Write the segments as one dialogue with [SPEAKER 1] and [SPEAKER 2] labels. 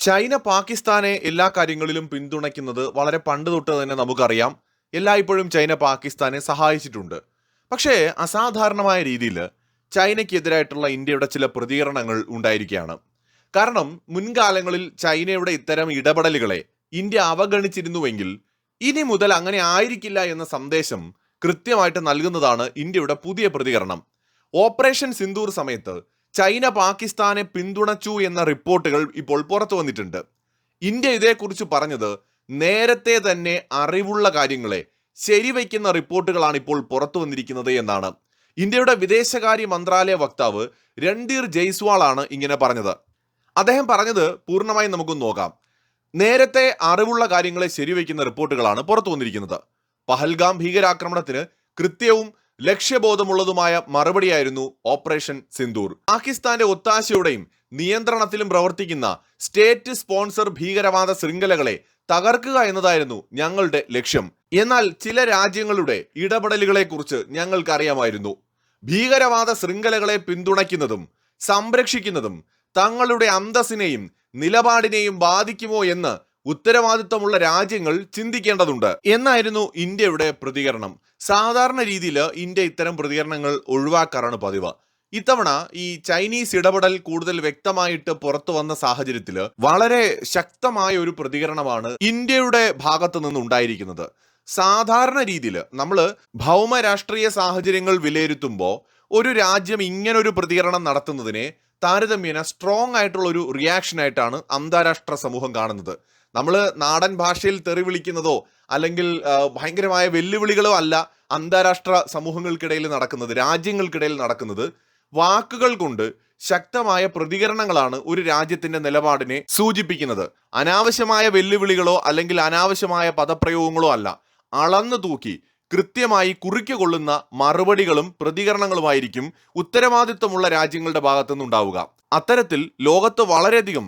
[SPEAKER 1] China പാകിസ്ഥാനെ എല്ലാ കാര്യങ്ങളിലും പിന്തുണയ്ക്കുന്നത് വളരെ പണ്ട് തൊട്ട് തന്നെ നമുക്കറിയാം. എല്ലായ്പ്പോഴും ചൈന പാകിസ്ഥാനെ സഹായിച്ചിട്ടുണ്ട്. പക്ഷേ അസാധാരണമായ രീതിയിൽ ചൈനയ്ക്കെതിരായിട്ടുള്ള ഇന്ത്യയുടെ ചില പ്രതികരണങ്ങൾ ഉണ്ടായിരിക്കുകയാണ്. കാരണം മുൻകാലങ്ങളിൽ ചൈനയുടെ ഇത്തരം ഇടപെടലുകളെ ഇന്ത്യ അവഗണിച്ചിരുന്നുവെങ്കിൽ ഇനി മുതൽ അങ്ങനെ ആയിരിക്കില്ല എന്ന സന്ദേശം കൃത്യമായിട്ട് നൽകുന്നതാണ് ഇന്ത്യയുടെ പുതിയ പ്രതികരണം. ഓപ്പറേഷൻ സിന്ദൂർ സമയത്ത് ചൈന പാകിസ്ഥാനെ പിന്തുണച്ചു എന്ന റിപ്പോർട്ടുകൾ ഇപ്പോൾ പുറത്തു വന്നിട്ടുണ്ട്. ഇന്ത്യ ഇതേക്കുറിച്ച് പറഞ്ഞത് നേരത്തെ തന്നെ അറിവുള്ള കാര്യങ്ങളെ ശരിവയ്ക്കുന്ന റിപ്പോർട്ടുകളാണ് ഇപ്പോൾ പുറത്തു വന്നിരിക്കുന്നത് എന്നാണ്. ഇന്ത്യയുടെ വിദേശകാര്യ മന്ത്രാലയ വക്താവ് രൺധീർ ജയ്സ്വാൾ ആണ് ഇങ്ങനെ പറഞ്ഞത്. അദ്ദേഹം പറഞ്ഞത് പൂർണ്ണമായും നമുക്കൊന്ന് നോക്കാം. നേരത്തെ അറിവുള്ള കാര്യങ്ങളെ ശരിവയ്ക്കുന്ന റിപ്പോർട്ടുകളാണ് പുറത്തു വന്നിരിക്കുന്നത്. പഹൽഗാം ഭീകരാക്രമണത്തിന് കൃത്യവും ലക്ഷ്യബോധമുള്ളതുമായ മറുപടിയായിരുന്നു ഓപ്പറേഷൻ സിന്ദൂർ. പാകിസ്ഥാന്റെ ഒത്താശയോടെയും നിയന്ത്രണത്തിലും പ്രവർത്തിക്കുന്ന സ്റ്റേറ്റ് സ്പോൺസർ ഭീകരവാദ ശൃംഖലകളെ തകർക്കുക എന്നതായിരുന്നു ഞങ്ങളുടെ ലക്ഷ്യം. എന്നാൽ ചില രാജ്യങ്ങളുടെ ഇടപെടലുകളെ കുറിച്ച് ഞങ്ങൾക്കറിയാമായിരുന്നു. ഭീകരവാദ ശൃംഖലകളെ പിന്തുണയ്ക്കുന്നതും സംരക്ഷിക്കുന്നതും തങ്ങളുടെ അന്തസ്സിനെയും നിലപാടിനെയും ബാധിക്കുമോ എന്ന് ഉത്തരവാദിത്തമുള്ള രാജ്യങ്ങൾ ചിന്തിക്കേണ്ടതുണ്ട് എന്നായിരുന്നു ഇന്ത്യയുടെ പ്രതികരണം. സാധാരണ രീതിയിൽ ഇന്ത്യ ഇത്തരം പ്രതികരണങ്ങൾ ഒഴിവാക്കാറാണ് പതിവ്. ഇത്തവണ ഈ ചൈനീസ് ഇടപെടൽ കൂടുതൽ വ്യക്തമായിട്ട് പുറത്തു വന്ന സാഹചര്യത്തിൽ വളരെ ശക്തമായ ഒരു പ്രതികരണമാണ് ഇന്ത്യയുടെ ഭാഗത്ത് നിന്ന് ഉണ്ടായിരിക്കുന്നത്. സാധാരണ രീതിയിൽ നമ്മൾ ഭൗമ രാഷ്ട്രീയ സാഹചര്യങ്ങൾ വിലയിരുത്തുമ്പോൾ ഒരു രാജ്യം ഇങ്ങനൊരു പ്രതികരണം നടത്തുന്നതിനെ താരതമ്യേന സ്ട്രോങ് ആയിട്ടുള്ള ഒരു റിയാക്ഷൻ ആയിട്ടാണ് അന്താരാഷ്ട്ര സമൂഹം കാണുന്നത്. നമ്മൾ നാടൻ ഭാഷയിൽ തെറി വിളിക്കുന്നതോ അല്ലെങ്കിൽ ഭയങ്കരമായ വെല്ലുവിളികളോ അല്ല അന്താരാഷ്ട്ര സമൂഹങ്ങൾക്കിടയിൽ നടക്കുന്നത്, രാജ്യങ്ങൾക്കിടയിൽ നടക്കുന്നത്. വാക്കുകൾ കൊണ്ട് ശക്തമായ പ്രതികരണങ്ങളാണ് ഒരു രാജ്യത്തിന്റെ നിലപാടിനെ സൂചിപ്പിക്കുന്നത്. അനാവശ്യമായ വെല്ലുവിളികളോ അല്ലെങ്കിൽ അനാവശ്യമായ പദപ്രയോഗങ്ങളോ അല്ല. അളന്നു തൂക്കി കൃത്യമായി കുറിക്കൊള്ളുന്ന മറുപടികളും പ്രതികരണങ്ങളുമായിരിക്കും ഉത്തരവാദിത്വമുള്ള രാജ്യങ്ങളുടെ ഭാഗത്തുനിന്നുണ്ടാവുക. അത്തരത്തിൽ ലോകത്ത് വളരെയധികം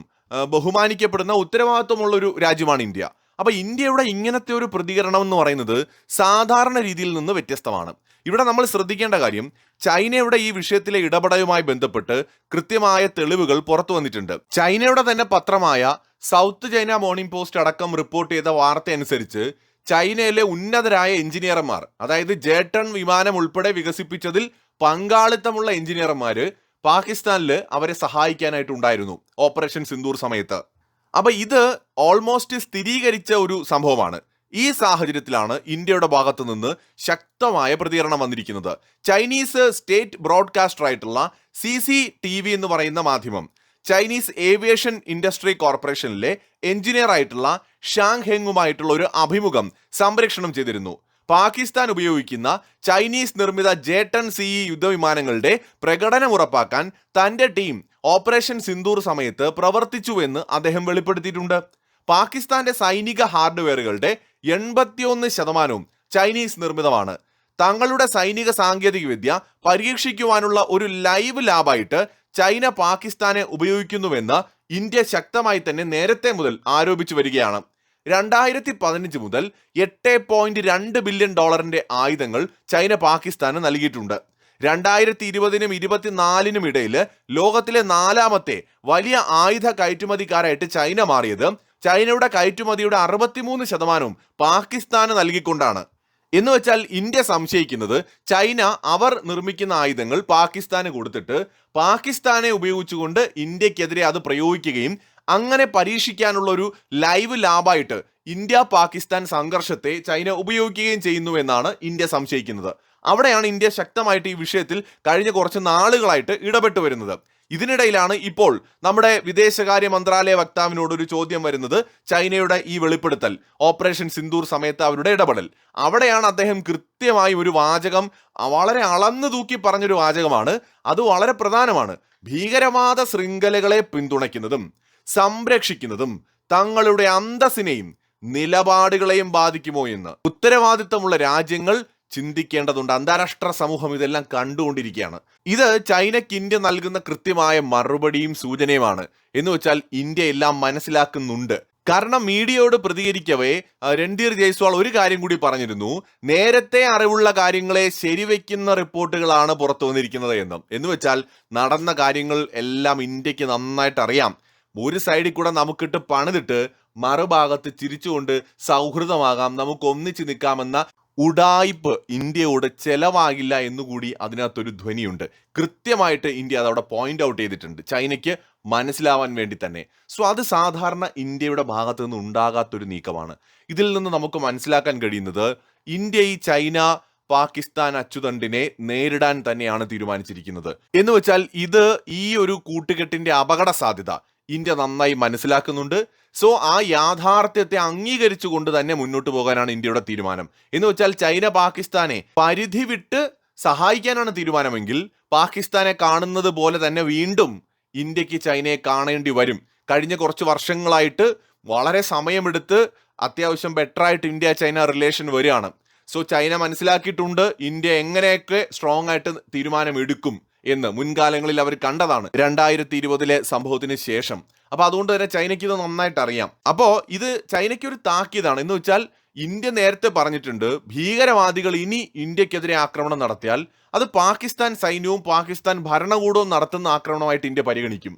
[SPEAKER 1] ബഹുമാനിക്കപ്പെടുന്ന ഉത്തരവാദിത്വമുള്ള ഒരു രാജ്യമാണ് ഇന്ത്യ. അപ്പൊ ഇന്ത്യയുടെ ഇങ്ങനത്തെ ഒരു പ്രതികരണം എന്ന് പറയുന്നത് സാധാരണ രീതിയിൽ നിന്ന് വ്യത്യസ്തമാണ്. ഇവിടെ നമ്മൾ ശ്രദ്ധിക്കേണ്ട കാര്യം, ചൈനയുടെ ഈ വിഷയത്തിലെ ഇടപെടലുമായി ബന്ധപ്പെട്ട് കൃത്യമായ തെളിവുകൾ പുറത്തു വന്നിട്ടുണ്ട്. ചൈനയുടെ തന്നെ പത്രമായ സൗത്ത് ചൈന മോർണിംഗ് പോസ്റ്റ് അടക്കം റിപ്പോർട്ട് ചെയ്ത വാർത്ത അനുസരിച്ച് ചൈനയിലെ ഉന്നതരായ എഞ്ചിനീയർമാർ, അതായത് ജെ-10 വിമാനം ഉൾപ്പെടെ വികസിപ്പിച്ചതിൽ പങ്കാളിത്തമുള്ള എഞ്ചിനീയർമാര് പാകിസ്ഥാനിൽ അവരെ സഹായിക്കാനായിട്ടുണ്ടായിരുന്നു ഓപ്പറേഷൻ സിന്ദൂർ സമയത്ത്. അപ്പൊ ഇത് ഓൾമോസ്റ്റ് സ്ഥിരീകരിച്ച ഒരു സംഭവമാണ്. ഈ സാഹചര്യത്തിലാണ് ഇന്ത്യയുടെ ഭാഗത്തു നിന്ന് ശക്തമായ പ്രതികരണം വന്നിരിക്കുന്നത്. ചൈനീസ് സ്റ്റേറ്റ് ബ്രോഡ്കാസ്റ്റർ ആയിട്ടുള്ള CCTV എന്ന് പറയുന്ന മാധ്യമം ചൈനീസ് ഏവിയേഷൻ ഇൻഡസ്ട്രി കോർപ്പറേഷനിലെ എഞ്ചിനീയർ ആയിട്ടുള്ള ഷാങ് ഹെങ്ങുമായിട്ടുള്ള ഒരു അഭിമുഖം സംപ്രേഷണം ചെയ്തിരുന്നു. പാകിസ്ഥാൻ ഉപയോഗിക്കുന്ന ചൈനീസ് നിർമ്മിത ജെ-10C യുദ്ധവിമാനങ്ങളുടെ പ്രകടനം ഉറപ്പാക്കാൻ തന്റെ ടീം ഓപ്പറേഷൻ സിന്ദൂർ സമയത്ത് പ്രവർത്തിച്ചുവെന്ന് അദ്ദേഹം വെളിപ്പെടുത്തിയിട്ടുണ്ട്. പാകിസ്ഥാന്റെ സൈനിക ഹാർഡ്വെയറുകളുടെ 81% ചൈനീസ് നിർമ്മിതമാണ്. തങ്ങളുടെ സൈനിക സാങ്കേതിക വിദ്യ പരീക്ഷിക്കുവാനുള്ള ഒരു ലൈവ് ലാബായിട്ട് ചൈന പാകിസ്ഥാനെ ഉപയോഗിക്കുന്നുവെന്ന് ഇന്ത്യ ശക്തമായി തന്നെ നേരത്തെ മുതൽ ആരോപിച്ചു വരികയാണ്. 2015 മുതൽ $8.2 ബില്യൺ ആയുധങ്ങൾ ചൈന പാകിസ്ഥാന് നൽകിയിട്ടുണ്ട്. 2020നും 2024നും ഇടയിൽ ലോകത്തിലെ 4ാമത്തെ വലിയ ആയുധ കയറ്റുമതിക്കാരായിട്ട് ചൈന മാറിയത് ചൈനയുടെ കയറ്റുമതിയുടെ 63% പാകിസ്ഥാന് നൽകിക്കൊണ്ടാണ്. എന്ന് വെച്ചാൽ ഇന്ത്യ സംശയിക്കുന്നത് ചൈന അവർ നിർമ്മിക്കുന്ന ആയുധങ്ങൾ പാകിസ്ഥാന് കൊടുത്തിട്ട് പാകിസ്ഥാനെ ഉപയോഗിച്ചുകൊണ്ട് ഇന്ത്യക്കെതിരെ അത് പ്രയോഗിക്കുകയും അങ്ങനെ പരീക്ഷിക്കാനുള്ള ഒരു ലൈവ് ലാബായിട്ട് ഇന്ത്യ പാകിസ്ഥാൻ സംഘർഷത്തെ ചൈന ഉപയോഗിക്കുകയും ചെയ്യുന്നു എന്നാണ് ഇന്ത്യ സംശയിക്കുന്നത്. അവിടെയാണ് ഇന്ത്യ ശക്തമായിട്ട് ഈ വിഷയത്തിൽ കഴിഞ്ഞ കുറച്ച് നാളുകളായിട്ട് ഇടപെട്ടു വരുന്നത്. ഇതിനിടയിലാണ് ഇപ്പോൾ നമ്മുടെ വിദേശകാര്യ മന്ത്രാലയ വക്താവിനോട് ഒരു ചോദ്യം വരുന്നത്. ചൈനയുടെ ഈ വെളിപ്പെടുത്തൽ, ഓപ്പറേഷൻ സിന്ദൂർ സമയത്ത് അവരുടെ ഇടപെടൽ, അവിടെയാണ് അദ്ദേഹം കൃത്യമായി ഒരു വാചകം വളരെ അളന്നു തൂക്കി പറഞ്ഞൊരു വാചകമാണ്. അത് വളരെ പ്രധാനമാണ്. ഭീകരവാദ ശൃംഖലകളെ പിന്തുണയ്ക്കുന്നതും സംരക്ഷിക്കുന്നതും തങ്ങളുടെ അന്തസ്സിനെയും നിലപാടുകളെയും ബാധിക്കുമോ എന്ന് ഉത്തരവാദിത്തമുള്ള രാജ്യങ്ങൾ ചിന്തിക്കേണ്ടതുണ്ട്. അന്താരാഷ്ട്ര സമൂഹം ഇതെല്ലാം കണ്ടുകൊണ്ടിരിക്കുകയാണ്. ഇത് ചൈനയ്ക്ക് ഇന്ത്യ നൽകുന്ന കൃത്യമായ മറുപടിയും സൂചനയുമാണ്. എന്ന് വെച്ചാൽ ഇന്ത്യ എല്ലാം മനസ്സിലാക്കുന്നുണ്ട്. കാരണം മീഡിയയോട് പ്രതികരിക്കവേ രൺധീർ ജയ്സ്വാൾ ഒരു കാര്യം കൂടി പറഞ്ഞിരുന്നു. നേരത്തെ അറിവുള്ള കാര്യങ്ങളെ ശരിവെക്കുന്ന റിപ്പോർട്ടുകളാണ് പുറത്തു വന്നിരിക്കുന്നത് എന്ന് വെച്ചാൽ നടന്ന കാര്യങ്ങൾ എല്ലാം ഇന്ത്യക്ക് നന്നായിട്ട് അറിയാം. ഒരു സൈഡിൽ കൂടെ നമുക്കിട്ട് പണിതിട്ട് മറുഭാഗത്ത് ചിരിച്ചുകൊണ്ട് സൗഹൃദമാകാം, നമുക്ക് ഒന്നിച്ച് നിൽക്കാമെന്ന ഉഡായിപ്പ് ഇന്ത്യയോട് ചെലവാകില്ല എന്നുകൂടി അതിനകത്തൊരു ധ്വനിയുണ്ട്. കൃത്യമായിട്ട് ഇന്ത്യ അതവിടെ പോയിന്റ് ഔട്ട് ചെയ്തിട്ടുണ്ട്, ചൈനയ്ക്ക് മനസ്സിലാവാൻ വേണ്ടി തന്നെ. സോ അത് സാധാരണ ഇന്ത്യയുടെ ഭാഗത്തു നിന്ന് ഉണ്ടാകാത്തൊരു നീക്കമാണ്. ഇതിൽ നിന്ന് നമുക്ക് മനസ്സിലാക്കാൻ കഴിയുന്നത് ഇന്ത്യ ഈ ചൈന പാകിസ്ഥാൻ അച്ചുതണ്ടിനെ നേരിടാൻ തന്നെയാണ് തീരുമാനിച്ചിരിക്കുന്നത്. എന്ന് വെച്ചാൽ ഇത് ഈ ഒരു കൂട്ടുകെട്ടിന്റെ അപകട സാധ്യത ഇന്ത്യ നന്നായി മനസ്സിലാക്കുന്നുണ്ട്. സോ ആ യാഥാർത്ഥ്യത്തെ അംഗീകരിച്ചുകൊണ്ട് തന്നെ മുന്നോട്ട് പോകാനാണ് ഇന്ത്യയുടെ തീരുമാനം. എന്ന് വെച്ചാൽ ചൈന പാകിസ്ഥാനെ പരിധി വിട്ട് സഹായിക്കാനാണ് തീരുമാനമെങ്കിൽ പാകിസ്ഥാനെ കാണുന്നത് പോലെ തന്നെ വീണ്ടും ഇന്ത്യക്ക് ചൈനയെ കാണേണ്ടി വരും. കഴിഞ്ഞ കുറച്ച് വർഷങ്ങളായിട്ട് വളരെ സമയമെടുത്ത് അത്യാവശ്യം ബെറ്ററായിട്ട് ഇന്ത്യ ചൈന റിലേഷൻ വരികയാണ്. സോ ചൈന മനസ്സിലാക്കിയിട്ടുണ്ട് ഇന്ത്യ എങ്ങനെയൊക്കെ സ്ട്രോങ് ആയിട്ട് തീരുമാനം എടുക്കും എന്ന് മുൻകാലങ്ങളിൽ അവർ കണ്ടതാണ് 2020 സംഭവത്തിന് ശേഷം. അപ്പൊ അതുകൊണ്ട് തന്നെ ചൈനയ്ക്ക് ഇത് നന്നായിട്ട് അറിയാം. അപ്പോ ഇത് ചൈനയ്ക്ക് ഒരു താക്കീതാണ്. എന്ന് വെച്ചാൽ ഇന്ത്യ നേരത്തെ പറഞ്ഞിട്ടുണ്ട് ഭീകരവാദികൾ ഇനി ഇന്ത്യക്കെതിരെ ആക്രമണം നടത്തിയാൽ അത് പാകിസ്ഥാൻ സൈന്യവും പാകിസ്ഥാൻ ഭരണകൂടവും നടത്തുന്ന ആക്രമണമായിട്ട് ഇന്ത്യ പരിഗണിക്കും.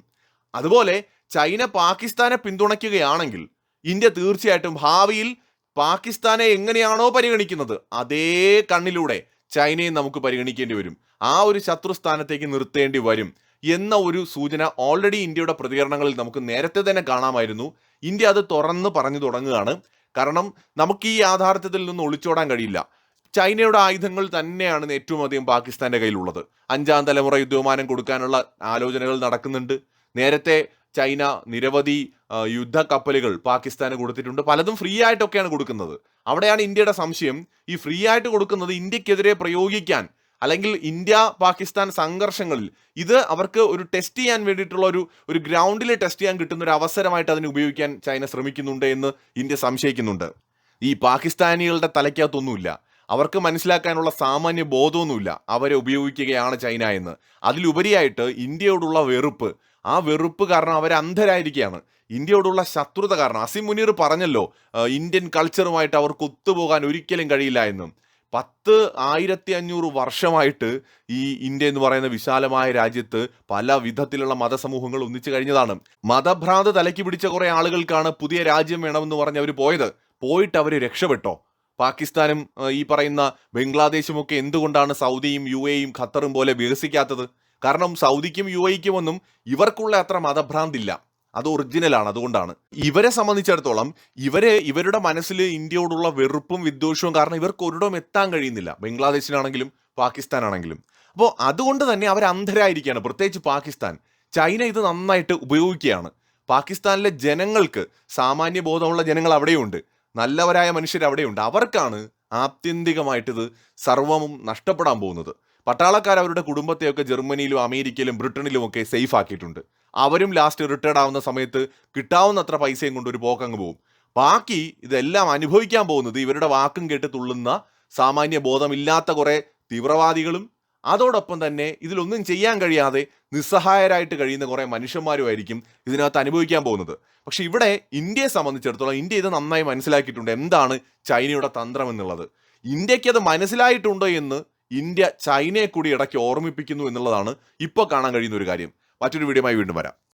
[SPEAKER 1] അതുപോലെ ചൈന പാകിസ്ഥാനെ പിന്തുണയ്ക്കുകയാണെങ്കിൽ ഇന്ത്യ തീർച്ചയായിട്ടും ഭാവിയിൽ പാകിസ്ഥാനെ എങ്ങനെയാണോ പരിഗണിക്കുന്നത് അതേ കണ്ണിലൂടെ ചൈനയും നമുക്ക് പരിഗണിക്കേണ്ടി വരും, ആ ഒരു ശത്രുസ്ഥാനത്തേക്ക് നിർത്തേണ്ടി വരും എന്ന ഒരു സൂചന ഓൾറെഡി ഇന്ത്യയുടെ പ്രതികരണങ്ങളിൽ നമുക്ക് നേരത്തെ തന്നെ കാണാമായിരുന്നു. ഇന്ത്യ അത് തുറന്ന് പറഞ്ഞു തുടങ്ങുകയാണ്. കാരണം നമുക്ക് ഈ യാഥാർത്ഥ്യത്തിൽ നിന്ന് ഒളിച്ചോടാൻ കഴിയില്ല. ചൈനയുടെ ആയുധങ്ങൾ തന്നെയാണ് ഏറ്റവും അധികം പാകിസ്ഥാന്റെ കയ്യിലുള്ളത്. 5ാം തലമുറ യുദ്ധവിമാനം കൊടുക്കാനുള്ള ആലോചനകൾ നടക്കുന്നുണ്ട്. നേരത്തെ ചൈന നിരവധി യുദ്ധ കപ്പലുകൾ പാകിസ്ഥാന് കൊടുത്തിട്ടുണ്ട്. പലതും ഫ്രീ ആയിട്ടൊക്കെയാണ് കൊടുക്കുന്നത്. അവിടെയാണ് ഇന്ത്യയുടെ സംശയം, ഈ ഫ്രീ ആയിട്ട് കൊടുക്കുന്നത് ഇന്ത്യക്കെതിരെ പ്രയോഗിക്കാൻ അല്ലെങ്കിൽ ഇന്ത്യ പാകിസ്ഥാൻ സംഘർഷങ്ങളിൽ ഇത് അവർക്ക് ഒരു ടെസ്റ്റ് ചെയ്യാൻ വേണ്ടിയിട്ടുള്ള ഒരു ഗ്രൗണ്ടിൽ ടെസ്റ്റ് ചെയ്യാൻ കിട്ടുന്ന ഒരു അവസരമായിട്ട് അതിനെ ഉപയോഗിക്കാൻ ചൈന ശ്രമിക്കുന്നുണ്ട് എന്ന് ഇന്ത്യ സംശയിക്കുന്നുണ്ട്. ഈ പാകിസ്ഥാനികളുടെ തലയ്ക്കകത്തൊന്നുമില്ല, അവർക്ക് മനസ്സിലാക്കാനുള്ള സാമാന്യ ബോധമൊന്നുമില്ല അവരെ ഉപയോഗിക്കുകയാണ് ചൈന എന്ന്. അതിലുപരിയായിട്ട് ഇന്ത്യയോടുള്ള വെറുപ്പ്, ആ വെറുപ്പ് കാരണം അവർ അന്ധരായിരിക്കുകയാണ്. ഇന്ത്യയോടുള്ള ശത്രുത കാരണം അസിം മുനീർ പറഞ്ഞല്ലോ ഇന്ത്യൻ കൾച്ചറുമായിട്ട് അവർക്ക് ഒത്തുപോകാൻ ഒരിക്കലും കഴിയില്ല എന്നും. 1500 വർഷമായിട്ട് ഈ ഇന്ത്യ എന്ന് പറയുന്ന വിശാലമായ രാജ്യത്ത് പല വിധത്തിലുള്ള മതസമൂഹങ്ങൾ ഒന്നിച്ചു കഴിഞ്ഞതാണ്. മതഭ്രാന്ത് തലയ്ക്ക് പിടിച്ച കുറെ ആളുകൾക്കാണ് പുതിയ രാജ്യം വേണമെന്ന് പറഞ്ഞ് അവർ പോയിട്ട് അവർ രക്ഷപ്പെട്ടോ? പാകിസ്ഥാനും ഈ പറയുന്ന ബംഗ്ലാദേശും ഒക്കെ എന്തുകൊണ്ടാണ് സൗദിയും UAEയും ഖത്തറും പോലെ വികസിക്കാത്തത്? കാരണം സൗദിക്കും UAEക്കും ഒന്നും ഇവർക്കുള്ള അത്ര മതഭ്രാന്തില്ല, അത് ഒറിജിനലാണ്. അതുകൊണ്ടാണ് ഇവരെ സംബന്ധിച്ചിടത്തോളം ഇവരുടെ മനസ്സിൽ ഇന്ത്യയോടുള്ള വെറുപ്പും വിദ്വേഷവും കാരണം ഇവർക്ക് ഒരിടവും എത്താൻ കഴിയുന്നില്ല, ബംഗ്ലാദേശിലാണെങ്കിലും പാകിസ്ഥാനാണെങ്കിലും. അപ്പോൾ അതുകൊണ്ട് തന്നെ അവർ അന്ധരായിരിക്കുകയാണ്, പ്രത്യേകിച്ച് പാകിസ്ഥാൻ. ചൈന ഇത് നന്നായിട്ട് ഉപയോഗിക്കുകയാണ്. പാകിസ്ഥാനിലെ ജനങ്ങൾക്ക്, സാമാന്യ ബോധമുള്ള ജനങ്ങൾ അവിടെയുണ്ട്, നല്ലവരായ മനുഷ്യർ അവിടെയുണ്ട്. അവർക്കാണ് ആത്യന്തികമായിട്ടിത് സർവ്വവും നഷ്ടപ്പെടാൻ പോകുന്നത്. പട്ടാളക്കാർ അവരുടെ കുടുംബത്തെയൊക്കെ ജർമ്മനിയിലും അമേരിക്കയിലും ബ്രിട്ടനിലും ഒക്കെ സേഫ് ആക്കിയിട്ടുണ്ട്. അവരും ലാസ്റ്റ് റിട്ടയർഡ് ആവുന്ന സമയത്ത് കിട്ടാവുന്നത്ര പൈസയും കൊണ്ട് ഒരു പോക്കങ്ങ് പോകും. ബാക്കി ഇതെല്ലാം അനുഭവിക്കാൻ പോകുന്നത് ഇവരുടെ വാക്കും കേട്ട് തുള്ളുന്ന സാമാന്യ ബോധമില്ലാത്ത കുറെ തീവ്രവാദികളും അതോടൊപ്പം തന്നെ ഇതിലൊന്നും ചെയ്യാൻ കഴിയാതെ നിസ്സഹായരായിട്ട് കഴിയുന്ന കുറെ മനുഷ്യന്മാരുമായിരിക്കും ഇതിനകത്ത് അനുഭവിക്കാൻ പോകുന്നത്. പക്ഷെ ഇവിടെ ഇന്ത്യയെ സംബന്ധിച്ചിടത്തോളം ഇന്ത്യ ഇത് നന്നായി മനസ്സിലാക്കിയിട്ടുണ്ട്, എന്താണ് ചൈനയുടെ തന്ത്രം എന്നുള്ളത്. ഇന്ത്യക്ക് അത് മനസ്സിലായിട്ടുണ്ടോ എന്ന് ഇന്ത്യ ചൈനയെ കൂടി ഇടയ്ക്ക് ഓർമ്മിപ്പിക്കുന്നു എന്നുള്ളതാണ് ഇപ്പോൾ കാണാൻ കഴിയുന്ന ഒരു കാര്യം. മറ്റൊരു വീഡിയോയുമായി വീണ്ടും വരാം.